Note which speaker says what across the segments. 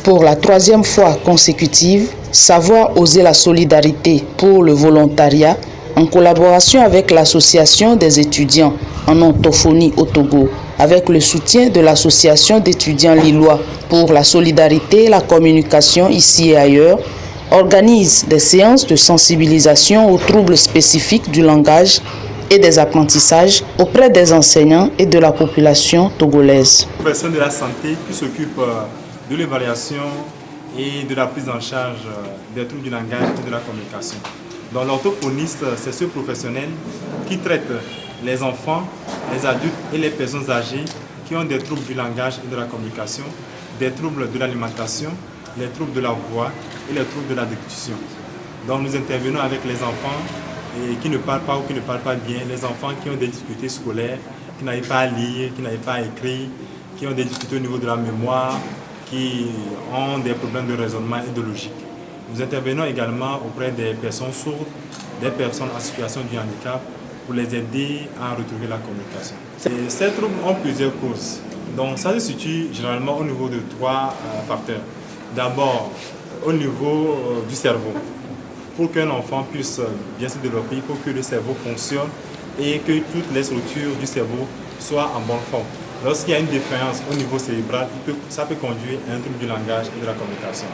Speaker 1: Pour la troisième fois consécutive, Savoir oser la solidarité pour le volontariat, en collaboration avec l'Association des étudiants en orthophonie au Togo, avec le soutien de l'Association d'étudiants lillois pour la solidarité et la communication ici et ailleurs, organise des séances de sensibilisation aux troubles spécifiques du langage et des apprentissages auprès des enseignants et de la population togolaise.
Speaker 2: Les professionnels de la santé qui s'occupent de l'évaluation et de la prise en charge des troubles du langage et de la communication. Donc l'orthophoniste, c'est ce professionnel qui traite les enfants, les adultes et les personnes âgées qui ont des troubles du langage et de la communication, des troubles de l'alimentation, les troubles de la voix et les troubles de la déglutition. Donc nous intervenons avec les enfants qui ne parlent pas ou qui ne parlent pas bien, les enfants qui ont des difficultés scolaires, qui n'arrivent pas à lire, qui n'arrivent pas à écrire, qui ont des difficultés au niveau de la mémoire, qui ont des problèmes de raisonnement et de logique. Nous intervenons également auprès des personnes sourdes, des personnes en situation de handicap, pour les aider à retrouver la communication. Ces troubles ont plusieurs causes. Donc ça se situe généralement au niveau de trois facteurs. D'abord, au niveau du cerveau. Pour qu'un enfant puisse bien se développer, il faut que le cerveau fonctionne et que toutes les structures du cerveau soient en bonne forme. Lorsqu'il y a une défaillance au niveau cérébral, ça peut conduire à un trouble du langage et de la communication.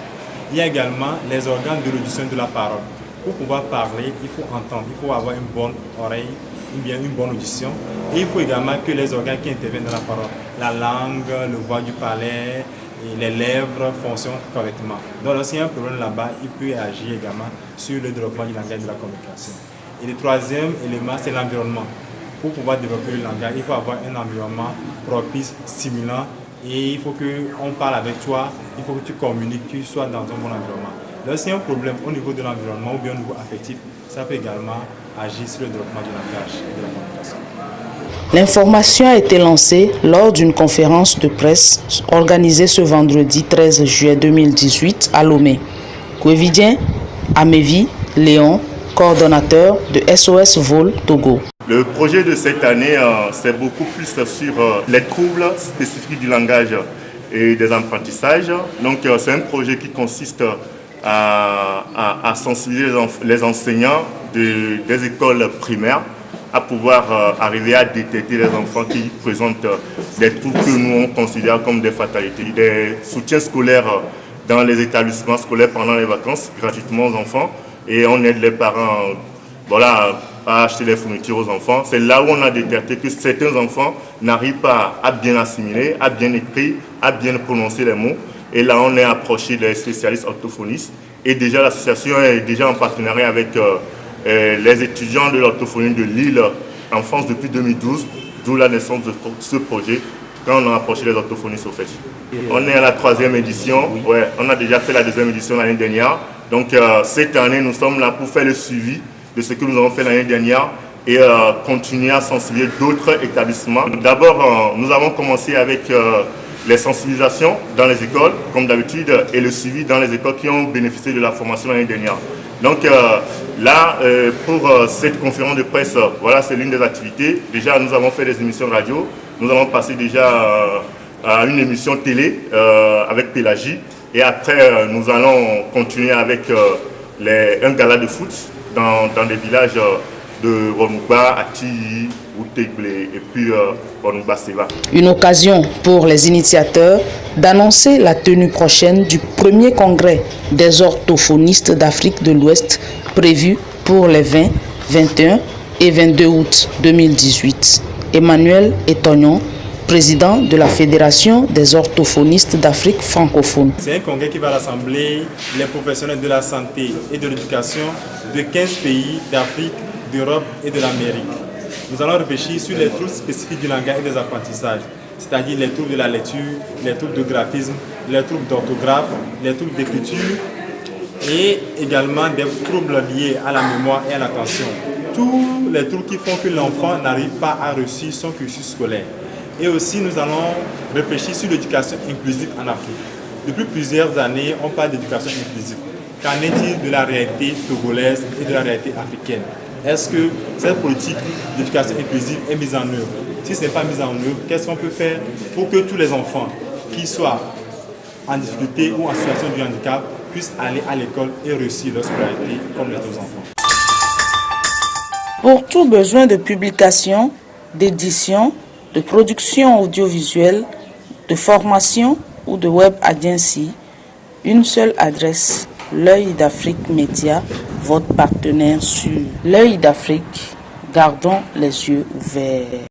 Speaker 2: Il y a également les organes de l'audition de la parole. Pour pouvoir parler, il faut entendre, il faut avoir une bonne oreille, ou bien une bonne audition. Et il faut également que les organes qui interviennent dans la parole, la langue, le voie du palais, et les lèvres fonctionnent correctement. Donc lorsqu'il y a un problème là-bas, il peut agir également sur le développement du langage et de la communication. Et le troisième élément, c'est l'environnement. Pour pouvoir développer le langage, il faut avoir un environnement propice, stimulant, et il faut qu'on parle avec toi, il faut que tu communiques, que tu sois dans un bon environnement. Lorsqu'il y a un problème au niveau de l'environnement ou bien au niveau affectif, ça peut également agir sur le développement du langage et de la communication.
Speaker 1: L'information a été lancée lors d'une conférence de presse organisée ce vendredi 13 juillet 2018 à Lomé. Kouévidien Amévi Léon, coordonnateur de SOS Vol Togo.
Speaker 3: Le projet de cette année, c'est beaucoup plus sur les troubles spécifiques du langage et des apprentissages. Donc c'est un projet qui consiste à sensibiliser les enseignants des écoles primaires à pouvoir arriver à détecter les enfants qui présentent des troubles que nous on considère comme des fatalités. Des soutiens scolaires dans les établissements scolaires pendant les vacances, gratuitement aux enfants, et on aide les parents à acheter des fournitures aux enfants. C'est là où on a détecté que certains enfants n'arrivent pas à bien assimiler, à bien écrire, à bien prononcer les mots. Et là, on est approché des spécialistes orthophonistes. Et déjà, l'association est déjà en partenariat avec les étudiants de l'orthophonie de Lille en France depuis 2012, d'où la naissance de ce projet, quand on a approché les orthophonistes au fait. On est à la 3e édition, ouais, on a déjà fait la 2e édition l'année dernière. Donc cette année, nous sommes là pour faire le suivi de ce que nous avons fait l'année dernière et continuer à sensibiliser d'autres établissements. D'abord, nous avons commencé avec les sensibilisations dans les écoles, comme d'habitude, et le suivi dans les écoles qui ont bénéficié de la formation l'année dernière. Donc là, pour cette conférence de presse, voilà, c'est l'une des activités. Déjà, nous avons fait des émissions radio. Nous avons passé déjà à une émission télé avec Pélagie. Et après, nous allons continuer avec un gala de foot dans des villages de Ronouba, Ati, Outegle et puis Ronouba Seva.
Speaker 1: Une occasion pour les initiateurs d'annoncer la tenue prochaine du premier congrès des orthophonistes d'Afrique de l'Ouest prévu pour les 20, 21 et 22 août 2018. Emmanuel Etognon, président de la Fédération des orthophonistes d'Afrique francophone.
Speaker 2: C'est un congrès qui va rassembler les professionnels de la santé et de l'éducation de 15 pays d'Afrique, d'Europe et de l'Amérique. Nous allons réfléchir sur les troubles spécifiques du langage et des apprentissages, c'est-à-dire les troubles de la lecture, les troubles de graphisme, les troubles d'orthographe, les troubles d'écriture et également des troubles liés à la mémoire et à l'attention. Tous les troubles qui font que l'enfant n'arrive pas à réussir son cursus scolaire. Et aussi, nous allons réfléchir sur l'éducation inclusive en Afrique. Depuis plusieurs années, on parle d'éducation inclusive. Qu'en est-il de la réalité togolaise et de la réalité africaine? Est-ce que cette politique d'éducation inclusive est mise en œuvre? Si ce n'est pas mis en œuvre, qu'est-ce qu'on peut faire pour que tous les enfants, qu'ils soient en difficulté ou en situation de handicap puissent aller à l'école et réussir leur scolarité comme les autres enfants.
Speaker 1: Pour tout besoin de publication, d'édition, de production audiovisuelle, de formation ou de web agency, une seule adresse, L'Œil d'Afrique Média, votre partenaire sur L'Œil d'Afrique. Gardons les yeux ouverts.